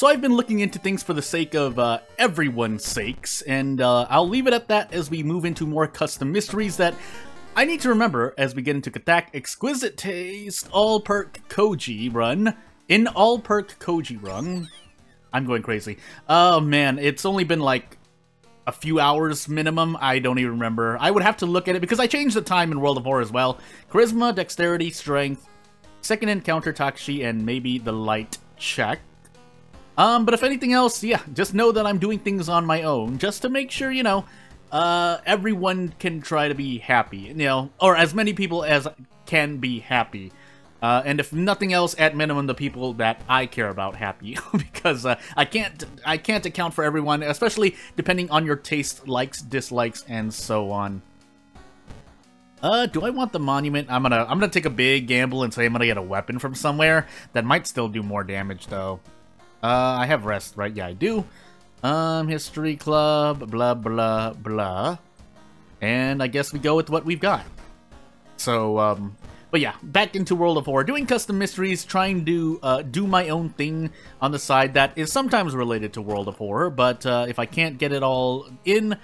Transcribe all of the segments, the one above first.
So I've been looking into things for the sake of everyone's sakes, and I'll leave it at that as we move into more custom mysteries that I need to remember as we get into Katak Exquisite Taste All-Perk Koji Run. In All-Perk Koji Run. I'm going crazy. Oh man, it's only been like a few hours minimum. I don't even remember. I would have to look at it because I changed the time in World of Horror as well. Charisma, Dexterity, Strength, Second Encounter Takshi, and maybe the Light check. But if anything else, yeah, just know that I'm doing things on my own just to make sure, you know, everyone can try to be happy, you know, or as many people as can be happy. And if nothing else, at minimum, the people that I care about happy, because I can't account for everyone, especially depending on your taste, likes, dislikes, and so on. Do I want the monument? I'm gonna take a big gamble and say I'm gonna get a weapon from somewhere. That might still do more damage though. I have rest, right? Yeah, I do. History club, blah blah blah, and I guess we go with what we've got. So but yeah, back into World of Horror, doing custom mysteries, trying to do my own thing on the side that is sometimes related to World of Horror, but if I can't get it all in,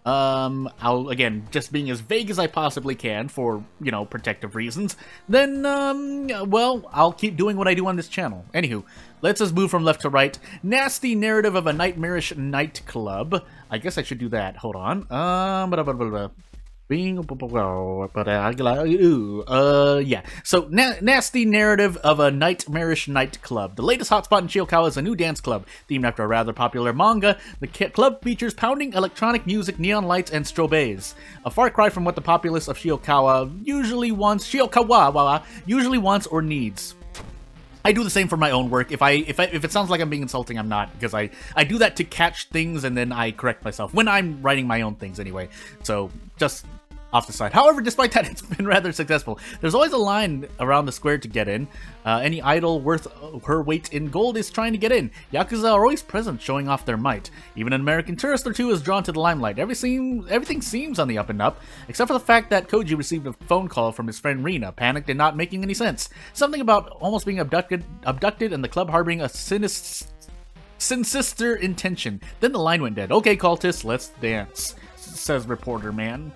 I'll, again, just being as vague as I possibly can for, you know, protective reasons, then, well, I'll keep doing what I do on this channel. Anywho, let's just move from left to right. Nasty narrative of a nightmarish nightclub. I guess I should do that. Hold on. Yeah. So, nasty narrative of a nightmarish nightclub. The latest hotspot in Shiokawa is a new dance club. Themed after a rather popular manga, the club features pounding electronic music, neon lights, and strobes. A far cry from what the populace of Shiokawa usually wants or needs. I do the same for my own work. If it sounds like I'm being insulting, I'm not, because I do that to catch things and then I correct myself when I'm writing my own things anyway. So just off the side. However, despite that, it's been rather successful. There's always a line around the square to get in. Any idol worth her weight in gold is trying to get in. Yakuza are always present, showing off their might. Even an American tourist or two is drawn to the limelight. Everything seems on the up and up, except for the fact that Koji received a phone call from his friend Rina, panicked and not making any sense. Something about almost being abducted and the club harboring a sinister intention. Then the line went dead. Okay, cultists, let's dance, says reporter man.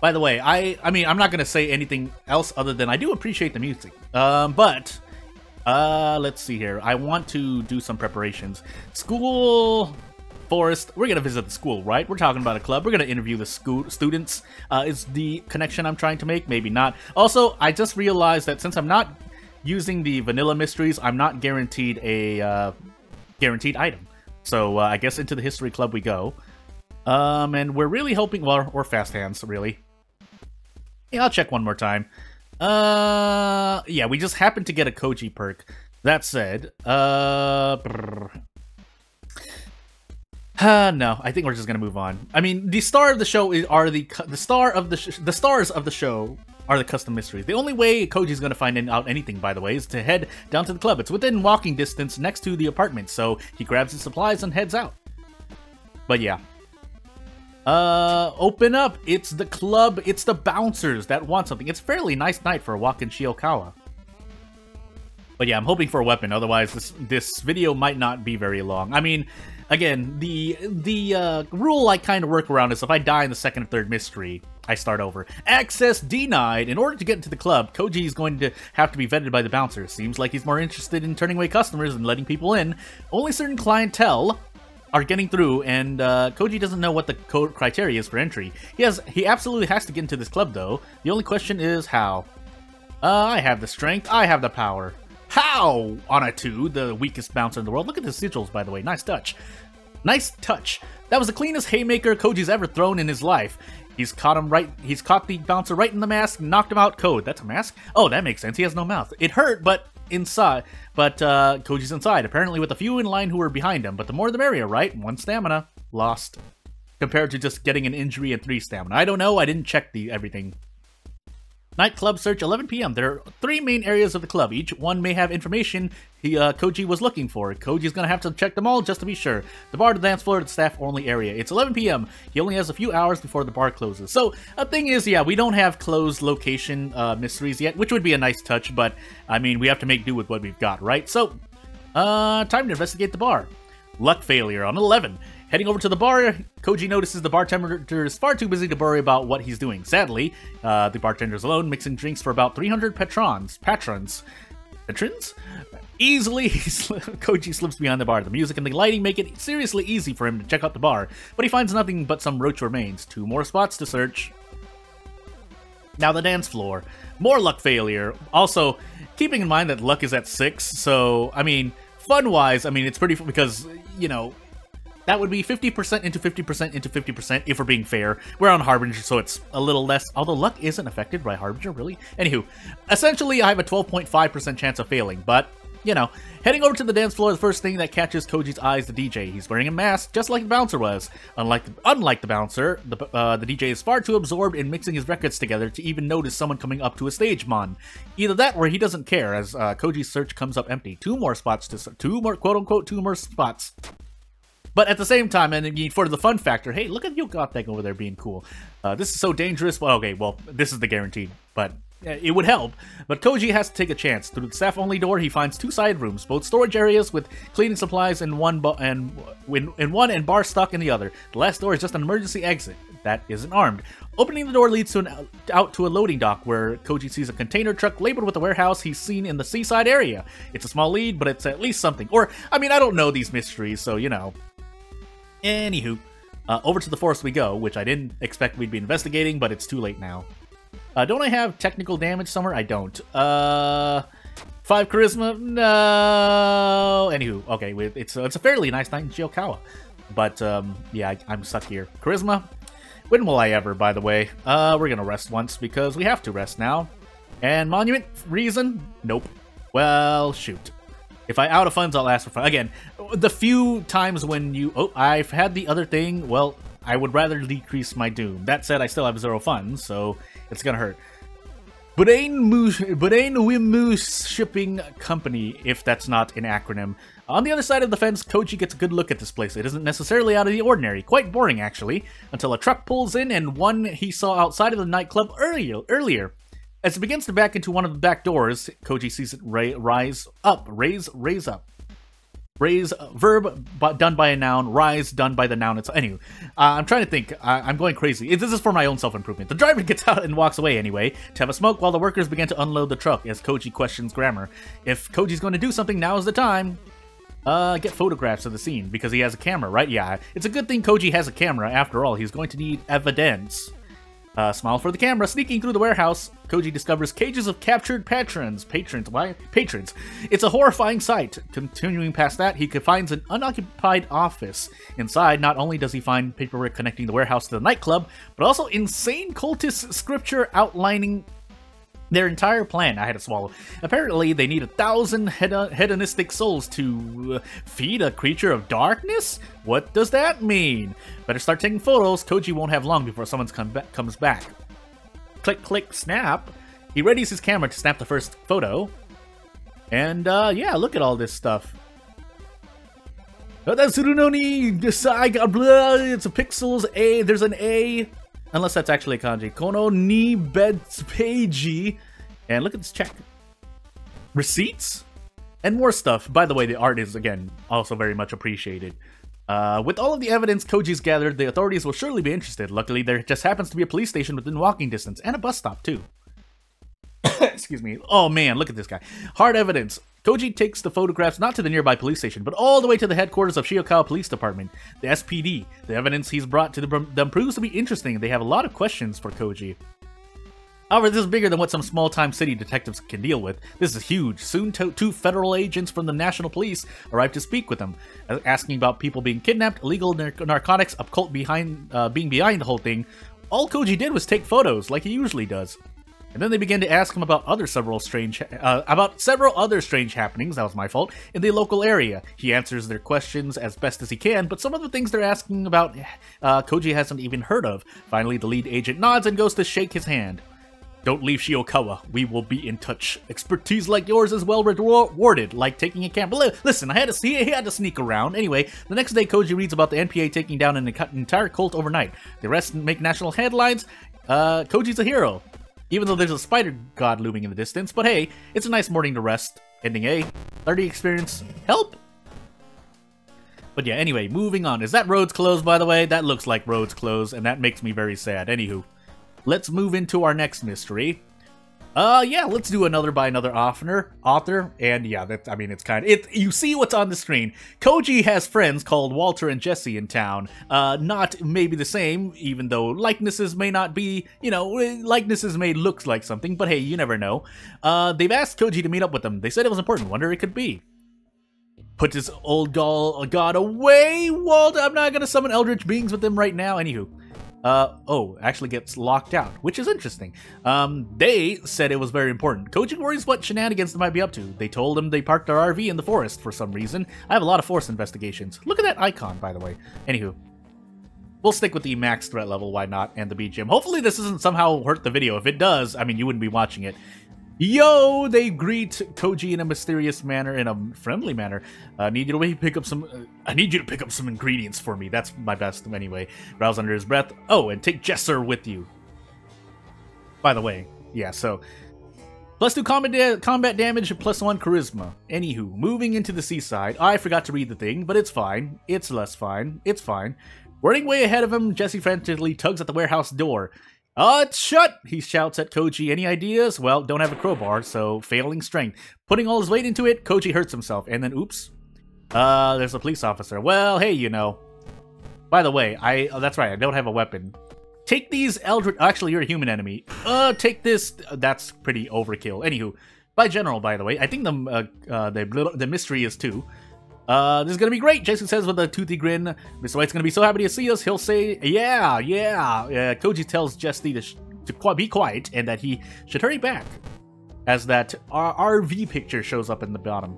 By the way, I mean, I'm not going to say anything else other than I do appreciate the music. But let's see here. I want to do some preparations. School, forest. We're going to visit the school, right? We're talking about a club. We're going to interview the students. Is the connection I'm trying to make? Maybe not. Also, I just realized that since I'm not using the vanilla mysteries, I'm not guaranteed a guaranteed item. So I guess into the history club we go. And we're really hoping, well, or fast hands, really. Yeah, I'll check one more time. Yeah, we just happened to get a Koji perk. That said, no, I think we're just gonna move on. I mean, the star of the show are the stars of the show are the custom mysteries. The only way Koji's gonna find out anything, by the way, is to head down to the club. It's within walking distance next to the apartment, so he grabs his supplies and heads out. But yeah. Open up! It's the club, it's the bouncers that want something. It's a fairly nice night for a walk in Shiokawa. But yeah, I'm hoping for a weapon, otherwise this video might not be very long. I mean, again, the rule I kind of work around is if I die in the second or third mystery, I start over. Access denied! In order to get into the club, Koji is going to have to be vetted by the bouncer. Seems like he's more interested in turning away customers than letting people in. Only certain clientele are getting through, and Koji doesn't know what the criteria is for entry. He absolutely has to get into this club, though. The only question is how. I have the strength, I have the power. How? On a 2, the weakest bouncer in the world. Look at the sigils, by the way. Nice touch. Nice touch. That was the cleanest haymaker Koji's ever thrown in his life. He's caught the bouncer right in the mask, knocked him out. Code. That's a mask? Oh, that makes sense. He has no mouth. It hurt, but Koji's inside, apparently with a few in line who were behind him. But the more the merrier, right? 1 stamina. Lost. Compared to just getting an injury and 3 stamina. I don't know. I didn't check everything. Nightclub search, 11 p.m. There are 3 main areas of the club. Each one may have information Koji was looking for. Koji's gonna have to check them all just to be sure. The bar, the dance floor, the staff-only area. It's 11 p.m. He only has a few hours before the bar closes. So, a thing is, yeah, we don't have closed location mysteries yet, which would be a nice touch, but, I mean, we have to make do with what we've got, right? So, Time to investigate the bar. Luck failure on 11. Heading over to the bar, Koji notices the bartender is far too busy to worry about what he's doing. Sadly, the bartender is alone, mixing drinks for about 300 patrons? Easily, Koji slips behind the bar. The music and the lighting make it seriously easy for him to check out the bar, but he finds nothing but some roach remains. 2 more spots to search. Now the dance floor. More luck failure. Also, keeping in mind that luck is at 6, so, I mean, fun-wise, I mean, it's pretty fun because, you know, that would be 50% into 50% into 50% if we're being fair. We're on Harbinger, so it's a little less, although luck isn't affected by Harbinger, really. Anywho, essentially, I have a 12.5% chance of failing, but, you know, heading over to the dance floor, the first thing that catches Koji's eye is the DJ. He's wearing a mask, just like the bouncer was. Unlike the bouncer, the DJ is far too absorbed in mixing his records together to even notice someone coming up to a stage mon. Either that or he doesn't care, as Koji's search comes up empty. 2 more spots to search. 2 more, quote-unquote, 2 more spots. But at the same time, and for the fun factor, hey, look at you got that over there being cool. This is so dangerous. Well, okay, well, this is the guaranteed, but it would help. But Koji has to take a chance. Through the staff-only door, he finds 2 side rooms, both storage areas with cleaning supplies in one and bar stock in the other. The last door is just an emergency exit that isn't armed. Opening the door leads to out to a loading dock where Koji sees a container truck labeled with the warehouse he's seen in the seaside area. It's a small lead, but it's at least something. Or, I mean, I don't know these mysteries, so, you know. Anywho, over to the forest we go, which I didn't expect we'd be investigating, but it's too late now. Don't I have technical damage somewhere? I don't. 5 charisma? No. Anywho, okay, it's a fairly nice night in Shiokawa. But, yeah, I'm stuck here. Charisma? When will I ever, by the way? We're gonna rest once, because we have to rest now. And monument? Reason? Nope. Well, shoot. If I out of funds, I'll ask for funds. Again, the few times when you... Oh, I've had the other thing. Well, I would rather decrease my doom. That said, I still have 0 funds, so it's gonna hurt. Brain Wimus Shipping Company, if that's not an acronym. On the other side of the fence, Koji gets a good look at this place. It isn't necessarily out of the ordinary. Quite boring, actually. Until a truck pulls in and one he saw outside of the nightclub earlier. As it begins to back into one of the back doors, Koji sees it raise up. Raise, verb done by a noun, rise done by the noun. Anyway, I'm trying to think. I'm going crazy. This is for my own self-improvement. The driver gets out and walks away anyway to have a smoke while the workers begin to unload the truck as Koji questions grammar. If Koji's going to do something, now is the time. Get photographs of the scene because he has a camera, right? Yeah, it's a good thing Koji has a camera. After all, he's going to need evidence. Smile for the camera. Sneaking through the warehouse, Koji discovers cages of captured patrons. Why? Patrons. It's a horrifying sight. Continuing past that, he finds an unoccupied office. Inside, not only does he find paperwork connecting the warehouse to the nightclub, but also insane cultist scripture outlining their entire plan. I had to swallow. Apparently, they need 1,000 hedonistic souls to feed a creature of darkness? What does that mean? Better start taking photos. Koji won't have long before someone comes back. Click, click, snap. He readies his camera to snap the first photo. And, yeah, look at all this stuff. It's a pixels, A, there's an A. Unless that's actually a kanji. Kono ni betsupeiji. And look at this check. Receipts? And more stuff. By the way, the art is, again, also very much appreciated. With all of the evidence Koji's gathered, the authorities will surely be interested. Luckily, there just happens to be a police station within walking distance. And a bus stop, too. Excuse me. Oh, man, look at this guy. Hard evidence. Koji takes the photographs not to the nearby police station, but all the way to the headquarters of Shiokawa Police Department, the SPD. The evidence he's brought to them proves to be interesting, and they have a lot of questions for Koji. However, this is bigger than what some small-time city detectives can deal with. This is huge. Soon, 2 federal agents from the National Police arrive to speak with them, asking about people being kidnapped, illegal narcotics, occult being behind the whole thing. All Koji did was take photos, like he usually does. And then they begin to ask him about several other strange happenings, that was my fault, in the local area. He answers their questions as best as he can, but some of the things they're asking about, Koji hasn't even heard of. Finally, the lead agent nods and goes to shake his hand. Don't leave Shiokawa. We will be in touch. Expertise like yours is well rewarded, like taking a camera. Listen, he had to sneak around. Anyway, the next day, Koji reads about the NPA taking down an entire cult overnight. The rest make national headlines. Koji's a hero. Even though there's a spider god looming in the distance, but hey, it's a nice morning to rest. Ending A. 30 experience. Help! But yeah, anyway, moving on. Is that roads closed, by the way? That looks like roads closed, and that makes me very sad. Anywho, let's move into our next mystery. Yeah, let's do another by another author, and yeah, I mean, it's kind of, you see what's on the screen. Koji has friends called Walter and Jesse in town. Not maybe the same, even though likenesses may not be, you know, likenesses may look like something, but hey, you never know. They've asked Koji to meet up with them. They said it was important. Wonder who it could be. Put this old god away, Walt. I'm not gonna summon eldritch beings with them right now. Anywho. Oh, actually gets locked out, which is interesting. They said it was very important. Koji worries what shenanigans they might be up to. They told him they parked their RV in the forest for some reason. I have a lot of forest investigations. Look at that icon, by the way. Anywho. We'll stick with the max threat level, why not, and the BGM. Hopefully this doesn't somehow hurt the video. If it does, I mean, you wouldn't be watching it. Yo, they greet Koji in a mysterious manner, in a friendly manner. I need you to pick up some ingredients for me. That's my best anyway. Growls under his breath. Oh, and take Jesser with you. By the way, yeah, so +2 combat damage, +1 charisma. Anywho, moving into the seaside. I forgot to read the thing, but it's fine. It's less fine. It's fine. Running way ahead of him, Jesse frantically tugs at the warehouse door. It's shut! He shouts at Koji. Any ideas? Well, don't have a crowbar, so failing strength. Putting all his weight into it, Koji hurts himself, and then oops. There's a police officer. Well, hey, you know. By the way, that's right, I don't have a weapon. Take these eldritch... Actually, you're a human enemy. Take this... That's pretty overkill. Anywho, by general, by the way, I think the mystery is too. This is gonna be great, Jason says with a toothy grin. Mr. White's gonna be so happy to see us, he'll say, yeah. Koji tells Jesse to be quiet and that he should hurry back, as that RV picture shows up in the bottom.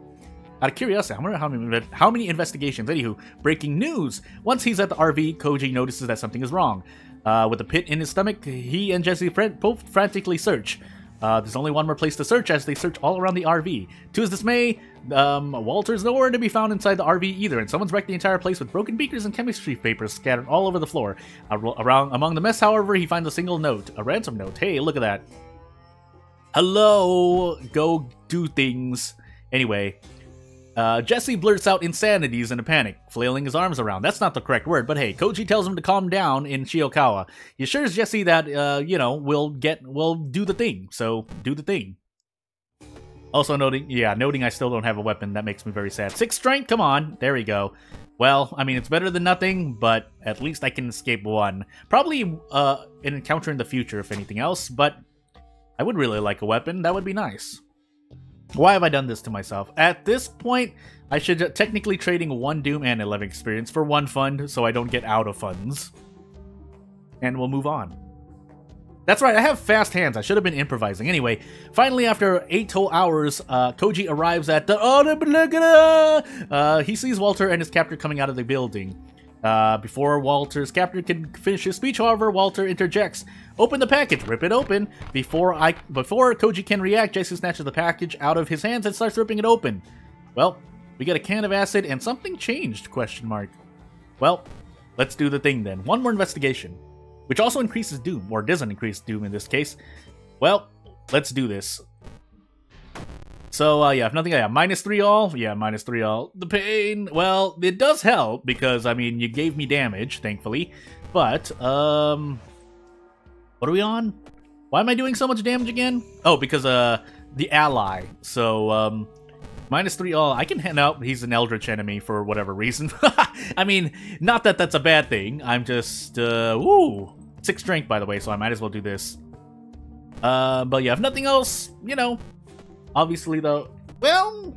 Out of curiosity, I wonder how many investigations. Anywho, breaking news. Once he's at the RV, Koji notices that something is wrong. With a pit in his stomach, he and Jesse both frantically search. There's only one more place to search as they search all around the RV. To his dismay, Walter's nowhere to be found inside the RV either, and someone's wrecked the entire place with broken beakers and chemistry papers scattered all over the floor. Among the mess, however, he finds a single note, a ransom note. Hey, look at that. Hello, go do things. Anyway, Jesse blurts out insanities in a panic, flailing his arms around. That's not the correct word, but hey, Koji tells him to calm down in Shiokawa. He assures Jesse that, you know, we'll do the thing, so do the thing. Also noting I still don't have a weapon. That makes me very sad. 6 strength, come on. There we go. Well, I mean, it's better than nothing, but at least I can escape 1. Probably an encounter in the future, if anything else, but I would really like a weapon. That would be nice. Why have I done this to myself? At this point, I should technically trading 1 Doom and 11 experience for 1 fund so I don't get out of funds. And we'll move on. That's right, I have fast hands. I should have been improvising. Anyway, finally after 8 whole hours, Koji arrives at the... he sees Walter and his captor coming out of the building. Before Walter's captor can finish his speech, however, Walter interjects. Open the package, rip it open. Before Koji can react, Jesse snatches the package out of his hands and starts ripping it open. Well, we get a can of acid and something changed, question mark. Well, let's do the thing then. 1 more investigation, which also increases Doom, or doesn't increase Doom in this case. Well, let's do this. So, yeah, if nothing, yeah, -3 all. Yeah, -3 all. The pain, well, it does help, because, I mean, you gave me damage, thankfully. But, what are we on? Why am I doing so much damage again? Oh, because, the ally. So, -3 all. I can hand out, he's an Eldritch enemy for whatever reason. I mean, not that that's a bad thing. I'm just, woo! 6 strength, by the way, so I might as well do this. But yeah, if nothing else, you know, obviously, though, well,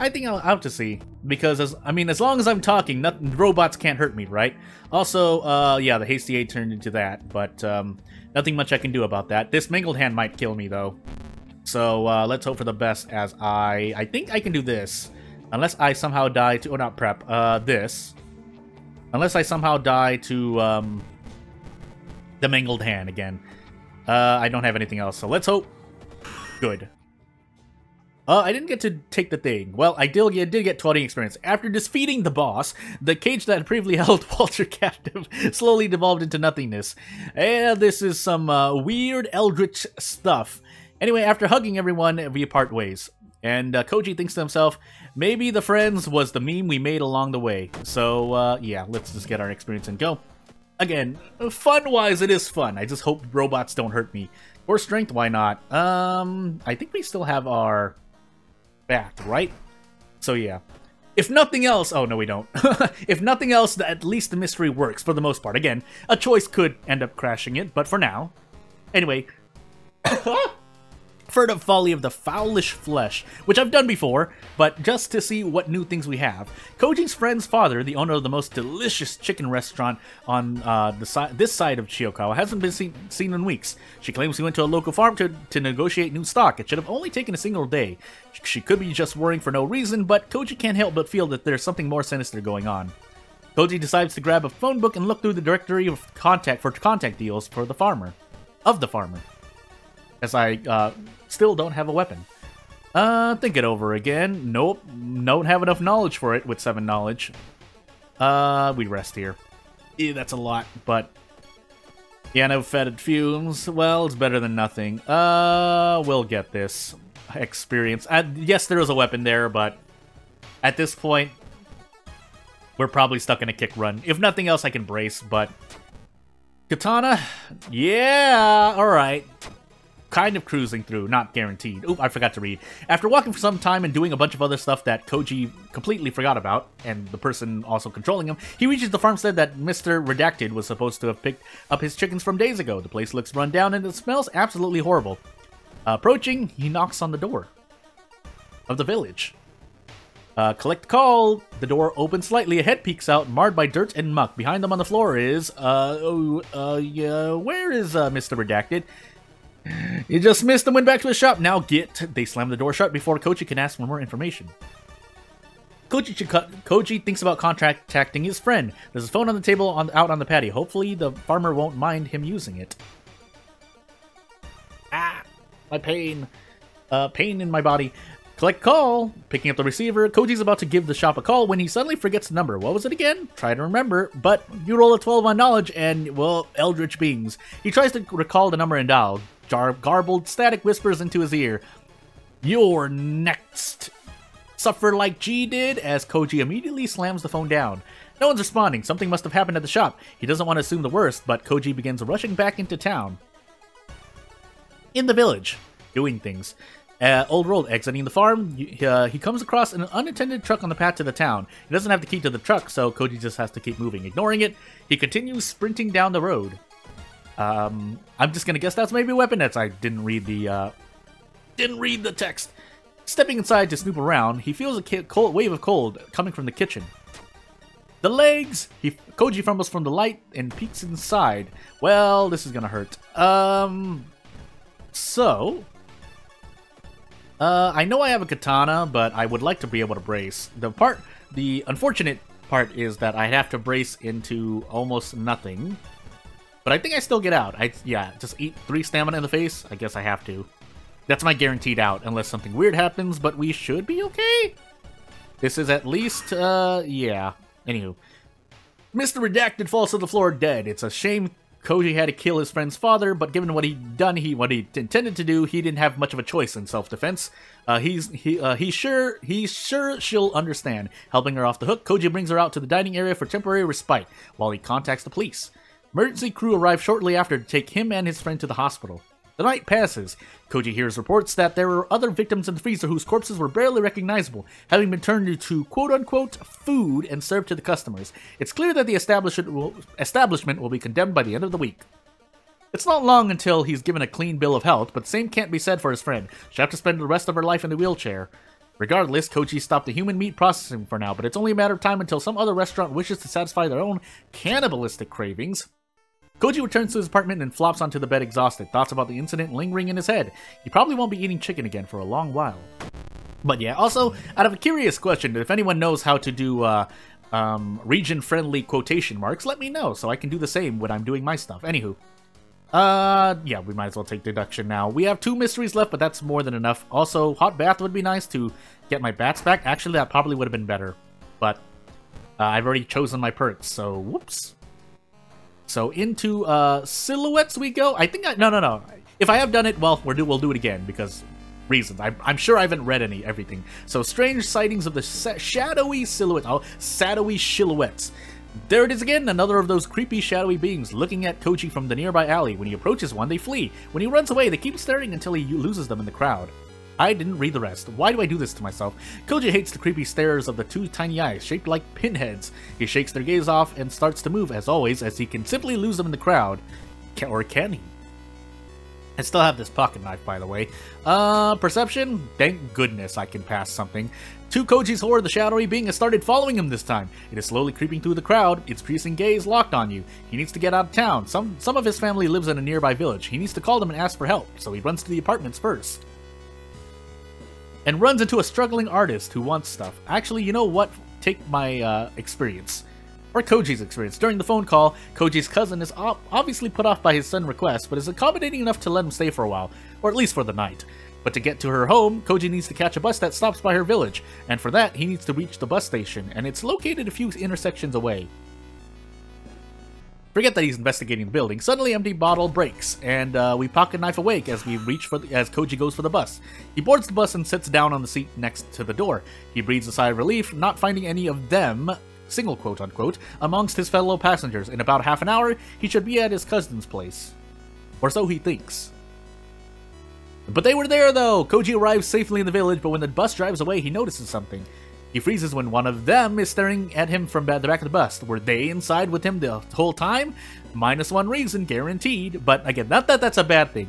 I think I'll have to see. Because, as long as I'm talking, robots can't hurt me, right? Also, yeah, the Hasty 8 turned into that, but nothing much I can do about that. This Mangled Hand might kill me, though. So, let's hope for the best as I think I can do this. Unless I somehow die to... Oh, not prep. This. Unless I somehow die to, the Mangled Hand again. I don't have anything else, so let's hope. Good. I didn't get to take the thing. Well, I did get 20 experience. After defeating the boss, the cage that previously held Walter captive slowly devolved into nothingness. And this is some weird eldritch stuff. Anyway, after hugging everyone, we part ways. And Koji thinks to himself, maybe the friends was the meme we made along the way. So, yeah, let's just get our experience and go. Again, fun-wise, it is fun. I just hope robots don't hurt me. Or strength, why not? I think we still have our bat, right? So, yeah. If nothing else... Oh, no, we don't. If nothing else, at least the mystery works for the most part. Again, a choice could end up crashing it, but for now... Anyway... Furtive Folly of the Foulish Flesh, which I've done before, but just to see what new things we have. Koji's friend's father, the owner of the most delicious chicken restaurant on this side of Chiyokawa, hasn't been seen in weeks. She claims he went to a local farm to negotiate new stock. It should have only taken a single day. She could be just worrying for no reason, but Koji can't help but feel that there's something more sinister going on. Koji decides to grab a phone book and look through the directory of contact deals for the farmer. As I still don't have a weapon. Think it over again. Nope, don't have enough knowledge for it with 7 knowledge. We rest here. Yeah, that's a lot, but... Yeah, no fetid fumes. Well, it's better than nothing. We'll get this experience. Yes, there is a weapon there, but... At this point... We're probably stuck in a kick run. If nothing else, I can brace, but... Katana? Yeah, alright. Kind of cruising through, not guaranteed. Oop, I forgot to read. After walking for some time and doing a bunch of other stuff that Koji completely forgot about, and the person also controlling him, he reaches the farmstead that Mr. Redacted was supposed to have picked up his chickens from days ago. The place looks run down and it smells absolutely horrible. Approaching, he knocks on the door of the village. Collect call. The door opens slightly. A head peeks out, marred by dirt and muck. Behind them on the floor is, where is Mr. Redacted? You just missed and went back to his shop. Now get. They slam the door shut before Koji can ask for more information. Koji thinks about contacting his friend. There's a phone on the table out on the patio. Hopefully the farmer won't mind him using it. Ah, my pain. Pain in my body. Collect call. Picking up the receiver. Koji's about to give the shop a call when he suddenly forgets the number. What was it again? Try to remember, but you roll a 12 on knowledge and, well, eldritch beings. He tries to recall the number and dial. Garbled static whispers into his ear. You're next. Suffer like G did, as Koji immediately slams the phone down. No one's responding. Something must have happened at the shop. He doesn't want to assume the worst, but Koji begins rushing back into town. In the village. Doing things. Old Road exiting the farm, he comes across an unattended truck on the path to the town. He doesn't have the key to the truck, so Koji just has to keep moving. Ignoring it, he continues sprinting down the road. I'm just gonna guess that's maybe weaponettes. I didn't read the text. Stepping inside to snoop around, he feels a cold wave of cold coming from the kitchen. The legs! Koji fumbles from the light and peeks inside. Well, this is gonna hurt. I know I have a katana, but I would like to be able to brace. The unfortunate part is that I'd have to brace into almost nothing. But I think I still get out. Just eat 3 stamina in the face. I guess I have to. That's my guaranteed out, unless something weird happens, but we should be okay. This is at least, yeah. Anywho. Mr. Redacted falls to the floor dead. It's a shame Koji had to kill his friend's father, but given what what he intended to do, he didn't have much of a choice in self-defense. He's sure she'll understand. Helping her off the hook, Koji brings her out to the dining area for temporary respite, while he contacts the police. Emergency crew arrive shortly after to take him and his friend to the hospital. The night passes. Koji hears reports that there were other victims in the freezer whose corpses were barely recognizable, having been turned into quote-unquote food and served to the customers. It's clear that the establishment will be condemned by the end of the week. It's not long until he's given a clean bill of health, but the same can't be said for his friend. She'll have to spend the rest of her life in the wheelchair. Regardless, Koji stopped the human meat processing for now, but it's only a matter of time until some other restaurant wishes to satisfy their own cannibalistic cravings. Koji returns to his apartment and flops onto the bed exhausted, thoughts about the incident lingering in his head. He probably won't be eating chicken again for a long while. But yeah, also, out of a curious question, if anyone knows how to do region-friendly quotation marks, let me know so I can do the same when I'm doing my stuff. Anywho. Yeah, we might as well take deduction now. We have 2 mysteries left, but that's more than enough. Also, hot bath would be nice to get my bats back. Actually, that probably would have been better. But I've already chosen my perks, so whoops. So into silhouettes we go. I think no. If I have done it, well, we'll do it again because reasons. I'm sure I haven't read everything. So, strange sightings of the shadowy silhouettes. There it is again, another of those creepy, shadowy beings looking at Koji from the nearby alley. When he approaches one, they flee. When he runs away, they keep staring until he loses them in the crowd. I didn't read the rest. Why do I do this to myself? Koji hates the creepy stares of the two tiny eyes, shaped like pinheads. He shakes their gaze off and starts to move, as always, as he can simply lose them in the crowd. Or can he? I still have this pocket knife, by the way. Perception? Thank goodness I can pass something. To Koji's horror, the shadowy being has started following him this time. It is slowly creeping through the crowd, its piercing gaze locked on you. He needs to get out of town. Some of his family lives in a nearby village. He needs to call them and ask for help, so he runs to the apartments first. And runs into a struggling artist who wants stuff. Actually, you know what? Take my experience. Or Koji's experience. During the phone call, Koji's cousin is obviously put off by his son's request, but is accommodating enough to let him stay for a while, or at least for the night. But to get to her home, Koji needs to catch a bus that stops by her village, and for that, he needs to reach the bus station, and it's located a few intersections away. Forget that he's investigating the building. Suddenly, empty bottle breaks, and we pocket knife awake as as Koji goes for the bus. He boards the bus and sits down on the seat next to the door. He breathes a sigh of relief, not finding any of them, single quote unquote, amongst his fellow passengers. In about half an hour, he should be at his cousin's place. Or so he thinks. But they were there, though! Koji arrives safely in the village, but when the bus drives away, he notices something. He freezes when one of them is staring at him from the back of the bus. Were they inside with him the whole time? -1 reason, guaranteed. But again, not that that's a bad thing.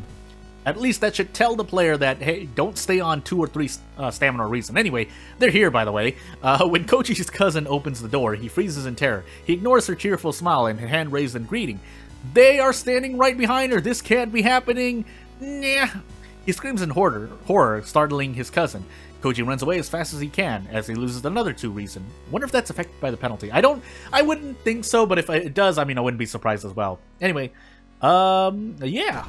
At least that should tell the player that, hey, don't stay on 2 or 3 stamina or reason. Anyway, they're here, by the way. When Koji's cousin opens the door, he freezes in terror. He ignores her cheerful smile and her hand raised in greeting. They are standing right behind her. This can't be happening. Nah. He screams in horror, startling his cousin. Koji runs away as fast as he can, as he loses another 2 reason. Wonder if that's affected by the penalty. I wouldn't think so, but if it does, I mean, I wouldn't be surprised as well. Anyway, yeah.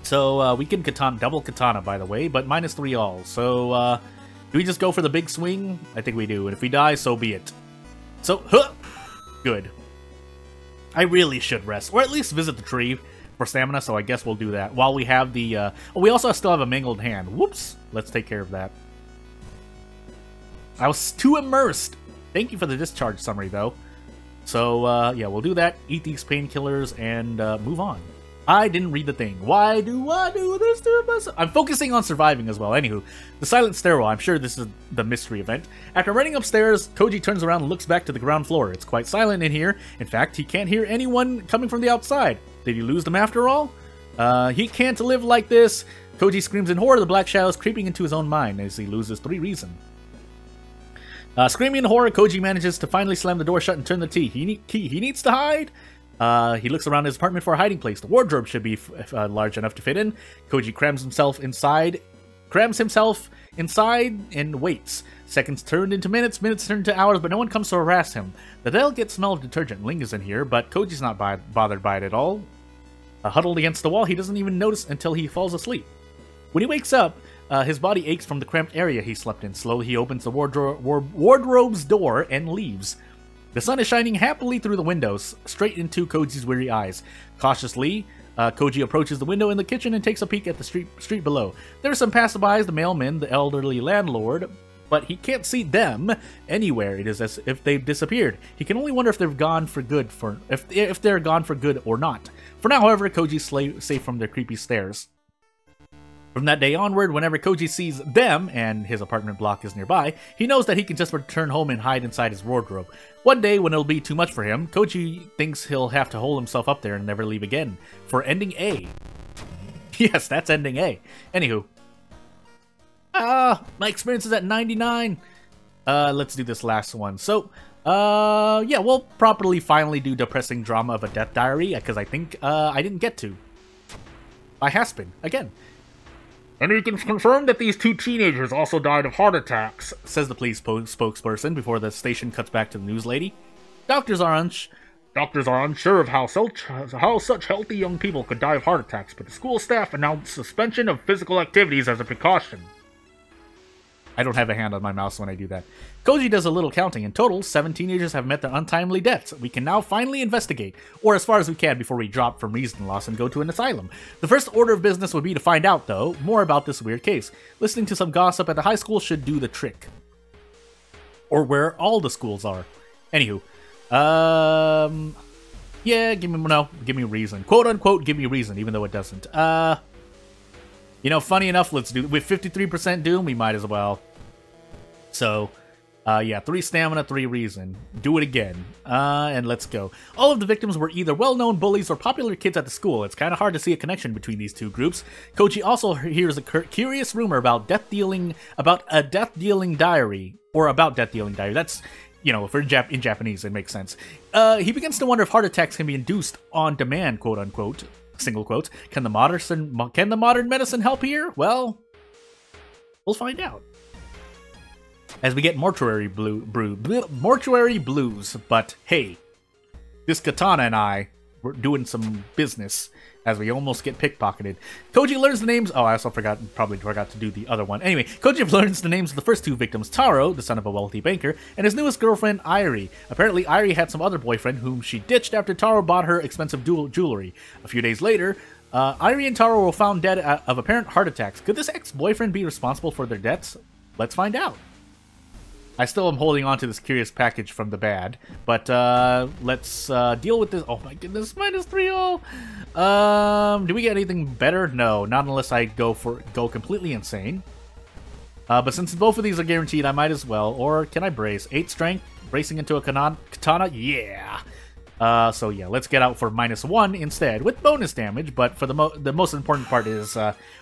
So, we can double katana, by the way, but -3 all. So, do we just go for the big swing? I think we do, and if we die, so be it. So, good. I really should rest, or at least visit the tree for stamina, so I guess we'll do that. While we have the, oh, we also still have a mangled hand. Whoops! Let's take care of that. I was too immersed! Thank you for the discharge summary, though. So, yeah, we'll do that, eat these painkillers, and move on. I didn't read the thing. Why do I do this to myself? I'm focusing on surviving as well. Anywho, the silent stairwell. I'm sure this is the mystery event. After running upstairs, Koji turns around and looks back to the ground floor. It's quite silent in here. In fact, he can't hear anyone coming from the outside. Did he lose them after all? He can't live like this. Koji screams in horror, the black shadows creeping into his own mind as he loses 3 reason. Screaming in horror, Koji manages to finally slam the door shut and turn the key. He needs to hide. He looks around his apartment for a hiding place. The wardrobe should be large enough to fit in. Koji crams himself inside and waits. Seconds turned into minutes, minutes turned into hours, but no one comes to harass him. The delicate smell of detergent lingers in here, but Koji's not bothered by it at all. Huddled against the wall, he doesn't even notice until he falls asleep. When he wakes up, his body aches from the cramped area he slept in. Slowly, he opens the wardrobe's door and leaves. The sun is shining happily through the windows, straight into Koji's weary eyes. Cautiously, Koji approaches the window in the kitchen and takes a peek at the street below. There are some passerbys, the mailman, the elderly landlord, but he can't see them anywhere. It is as if they've disappeared. He can only wonder if they've gone for good if they're gone for good or not. For now, however, Koji's safe from their creepy stares. From that day onward, whenever Koji sees them, and his apartment block is nearby, he knows that he can just return home and hide inside his wardrobe. One day, when it'll be too much for him, Koji thinks he'll have to hole himself up there and never leave again. For ending A. Yes, that's ending A. Anywho. My experience is at 99. Let's do this last one. So, yeah, we'll properly finally do depressing drama of a death diary, because I think, I didn't get to. By Haspin, again. And we can confirm that these 2 teenagers also died of heart attacks, says the police spokesperson before the station cuts back to the news lady. Doctors are unsure of how such healthy young people could die of heart attacks, but the school staff announced suspension of physical activities as a precaution. I don't have a hand on my mouse when I do that. Koji does a little counting. In total, 7 teenagers have met their untimely deaths. We can now finally investigate, or as far as we can before we drop from reason loss and go to an asylum. The first order of business would be to find out, though, more about this weird case. Listening to some gossip at the high school should do the trick. Or where all the schools are. Anywho. Yeah, give me reason. Quote unquote, give me reason, even though it doesn't. You know, funny enough, let's do, with 53% doom, we might as well. So, yeah, 3 stamina, 3 reason. Do it again. And let's go. All of the victims were either well-known bullies or popular kids at the school. It's kind of hard to see a connection between these two groups. Koji also hears a curious rumor about a death-dealing diary. Or about death-dealing diary. That's, you know, in Japanese, it makes sense. He begins to wonder if heart attacks can be induced on demand, quote-unquote. Single quotes. Can the modern medicine help here? Well, we'll find out. As we get mortuary blues, but hey, this katana and I were doing some business as we almost get pickpocketed. Koji learns the names. Oh, I also probably forgot to do the other one. Anyway, Koji learns the names of the first 2 victims: Taro, the son of a wealthy banker, and his newest girlfriend, Airi. Apparently, Airi had some other boyfriend whom she ditched after Taro bought her expensive jewelry. A few days later, Airi and Taro were found dead of apparent heart attacks. Could this ex-boyfriend be responsible for their deaths? Let's find out. I still am holding on to this curious package from the bad, but let's deal with this. Oh my goodness, -3 all. Do we get anything better? No, not unless I go completely insane. But since both of these are guaranteed, I might as well. Or can I brace? 8 strength, bracing into a katana. Yeah. So yeah, let's get out for -1 instead, with bonus damage. But for the most important part is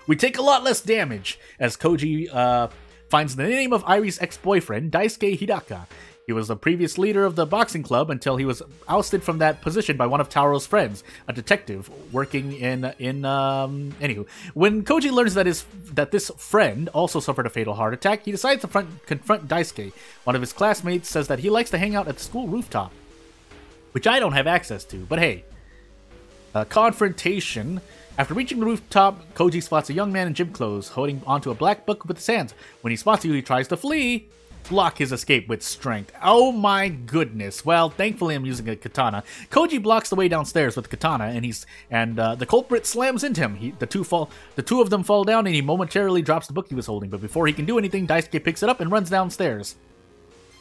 we take a lot less damage as Koji finds the name of Airi's ex-boyfriend, Daisuke Hidaka. He was the previous leader of the boxing club until he was ousted from that position by one of Taro's friends, a detective working anywho. When Koji learns that this friend also suffered a fatal heart attack, he decides to confront Daisuke. One of his classmates says that he likes to hang out at the school rooftop, which I don't have access to, but hey. Confrontation. After reaching the rooftop, Koji spots a young man in gym clothes holding onto a black book with his hands. When he spots you, he tries to flee. Block his escape with strength. Oh my goodness. Well, thankfully I'm using a katana. Koji blocks the way downstairs with the katana, and the culprit slams into him. The two of them fall down, and he momentarily drops the book he was holding. But before he can do anything, Daisuke picks it up and runs downstairs.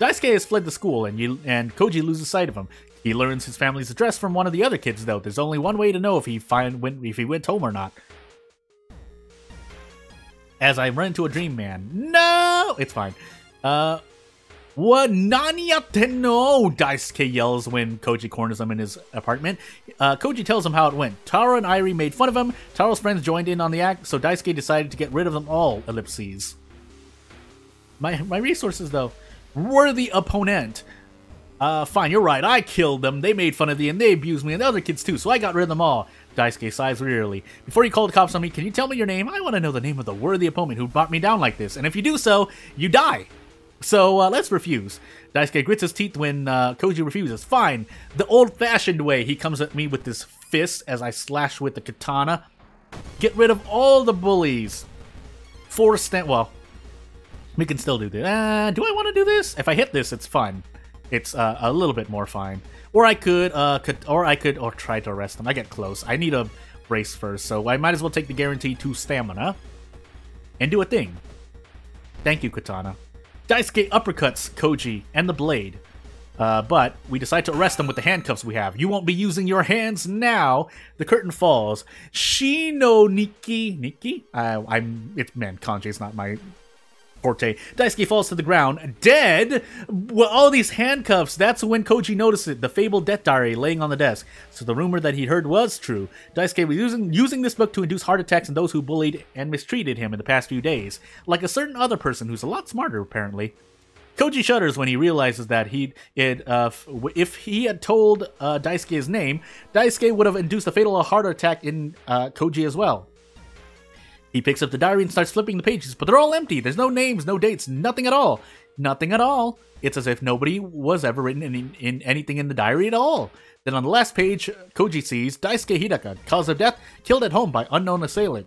Daisuke has fled the school, and Koji loses sight of him. He learns his family's address from one of the other kids, though. There's only one way to know if he went home or not. As I run into a dream man. No! It's fine. What? Nani yatte no? Daisuke yells when Koji corners him in his apartment. Koji tells him how it went. Taro and Airi made fun of him. Taro's friends joined in on the act, so Daisuke decided to get rid of them all, ellipses. My resources, though. Worthy opponent. Fine, you're right, I killed them, they made fun of me, and they abused me, and the other kids too, so I got rid of them all. Daisuke sighs wearily. Before you call the cops on me, can you tell me your name? I want to know the name of the worthy opponent who brought me down like this, and if you do so, you die. So, let's refuse. Daisuke grits his teeth when Koji refuses. Fine, the old-fashioned way. He comes at me with his fist as I slash with the katana. Get rid of all the bullies. Well, we can still do this. Do I want to do this? If I hit this, it's fun. It's a little bit more fine. Or I could try to arrest him. I get close. I need a brace first, so I might as well take the guaranteed 2 stamina and do a thing. Thank you, katana. Daisuke uppercuts Koji and the blade. But we decide to arrest him with the handcuffs we have. You won't be using your hands now. The curtain falls. Shino Nikki? Man, kanji's not my forte. Daisuke falls to the ground, dead. Well, all these handcuffs. That's when Koji noticed it. The fabled death diary laying on the desk. So the rumor that he'd heard was true. Daisuke was using this book to induce heart attacks in those who bullied and mistreated him in the past few days. Like a certain other person who's a lot smarter, apparently. Koji shudders when he realizes that if he had told Daisuke his name, Daisuke would have induced a fatal heart attack in Koji as well. He picks up the diary and starts flipping the pages, but they're all empty. There's no names, no dates, nothing at all. Nothing at all. It's as if nobody was ever written in anything in the diary at all. Then on the last page, Koji sees Daisuke Hidaka, cause of death, killed at home by unknown assailant.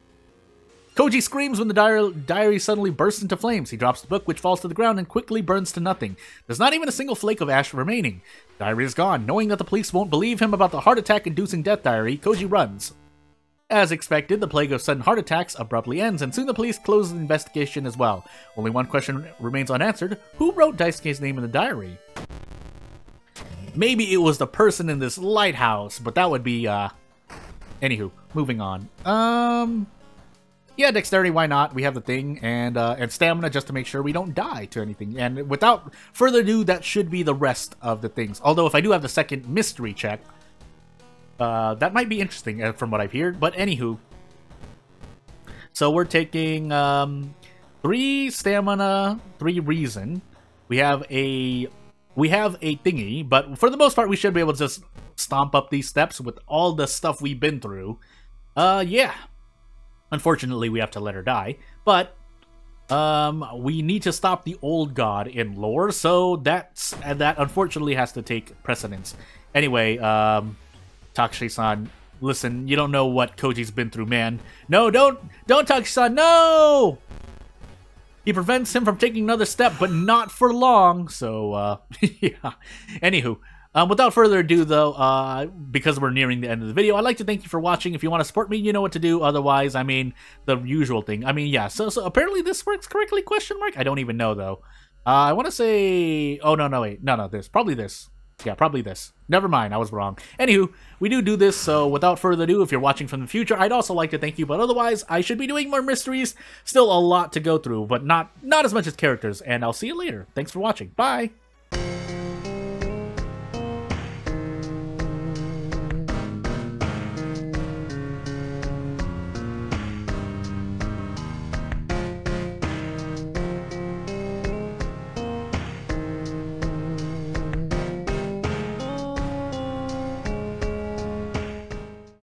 Koji screams when the diary suddenly bursts into flames. He drops the book, which falls to the ground and quickly burns to nothing. There's not even a single flake of ash remaining. The diary is gone. Knowing that the police won't believe him about the heart attack-inducing death diary, Koji runs. As expected, the plague of sudden heart attacks abruptly ends, and soon the police close the investigation as well. Only one question remains unanswered. Who wrote Daisuke's name in the diary? Maybe it was the person in this lighthouse, but that would be, Anywho, moving on. Yeah, dexterity, why not? We have the thing, and stamina just to make sure we don't die to anything. And without further ado, that should be the rest of the things. Although, if I do have the second mystery check, that might be interesting from what I've heard. But anywho, so we're taking 3 stamina, 3 reason. We have a thingy, but for the most part, we should be able to just stomp up these steps with all the stuff we've been through. Yeah. Unfortunately, we have to let her die, but we need to stop the old god in lore, so that unfortunately has to take precedence. Anyway, Takashi-san, listen, you don't know what Koji's been through, man. No, don't Takashi-san, no! He prevents him from taking another step, but not for long, so, yeah. Anywho, without further ado, though, because we're nearing the end of the video, I'd like to thank you for watching. If you want to support me, you know what to do. Otherwise, I mean, the usual thing. I mean, yeah, so apparently this works correctly, question mark? I don't even know, though. I want to say... Oh, no, wait. No, this. Probably this. Yeah, probably this. Never mind, I was wrong. Anywho, we do this, so without further ado, if you're watching from the future, I'd also like to thank you, but otherwise, I should be doing more mysteries. Still a lot to go through, but not as much as characters, and I'll see you later. Thanks for watching. Bye!